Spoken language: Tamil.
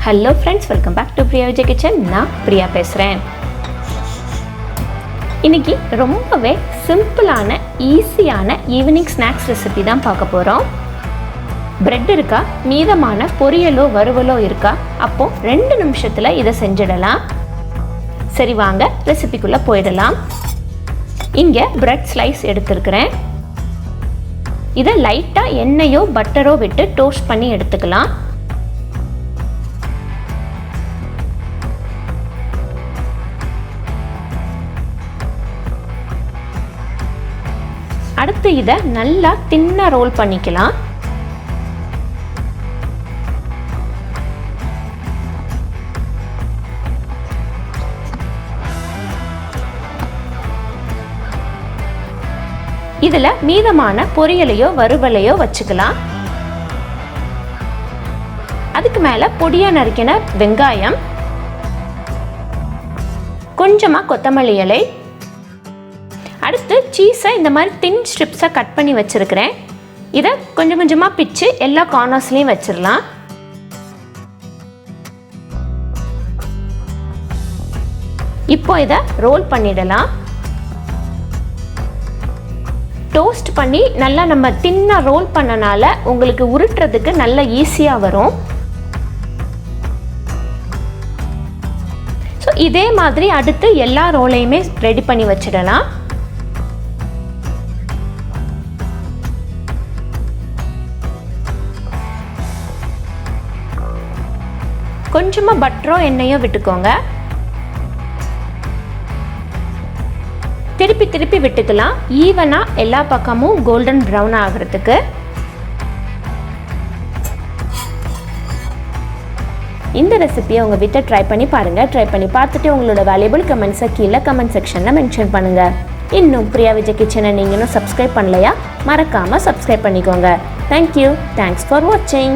Hello friends, welcome back to Priya Vijay kitchen. நான் பிரியா பேசுகிறேன். இன்றைக்கி ரொம்பவே சிம்பிளான ஈஸியான ஈவினிங் ஸ்நாக்ஸ் ரெசிபி தான் பார்க்க போகிறோம். பிரெட் இருக்கா, மீதமான பொரியலோ வறுவலோ இருக்கா, அப்போது 2 நிமிஷத்தில் இதை செஞ்சிடலாம். சரி வாங்க ரெசிபிக்குள்ளே போயிடலாம். இங்கே பிரெட் ஸ்லைஸ் எடுத்துருக்கிறேன். இதை லைட்டாக எண்ணெயோ பட்டரோ விட்டு டோஸ்ட் பண்ணி எடுத்துக்கலாம். அடுத்து இதை நல்லா தின்னா ரோல் பண்ணிக்கலாம். இதில் மீதமான பொரியலையோ வறுவலையோ வச்சுக்கலாம். அதுக்கு மேலே பொடியாக நறுக்கின வெங்காயம், கொஞ்சமாக கொத்தமல்லி இலை, அடுத்து சீஸை இந்த மாதிரி தின் ஸ்ட்ரிப்ஸாக கட் பண்ணி வச்சுருக்கிறேன். இதை கொஞ்சம் கொஞ்சமாக பிச்சு எல்லா கார்னர்ஸ்லையும் வச்சிடலாம். இப்போ இதை ரோல் பண்ணிடலாம். டோஸ்ட் பண்ணி நல்லா நம்ம தின்னாக ரோல் பண்ணனால உங்களுக்கு உருட்டுறதுக்கு நல்லா ஈஸியாக வரும். ஸோ இதே மாதிரி அடுத்து எல்லா ரோலையுமே ரெடி பண்ணி வச்சிடலாம். கொஞ்சமாக பட்டரோ எண்ணெயோ விட்டுக்கோங்க. திருப்பி திருப்பி விட்டுக்கலாம், ஈவனாக எல்லா பக்கமும் கோல்டன் ப்ரௌன் ஆகிறதுக்கு. இந்த ரெசிபியை உங்கள் வீட்டை ட்ரை பண்ணி பாருங்கள். ட்ரை பண்ணி பார்த்துட்டு உங்களோட வேல்யூபிள் கமெண்ட்ஸை கீழே கமெண்ட் செக்ஷனில் மென்ஷன் பண்ணுங்கள். இன்னும் பிரியா விஜய் கிச்சனை நீங்களும் சப்ஸ்கிரைப் பண்ணலையா, மறக்காமல் சப்ஸ்கிரைப் பண்ணிக்கோங்க. தேங்க்யூ. தேங்க்ஸ் ஃபார் வாட்சிங்.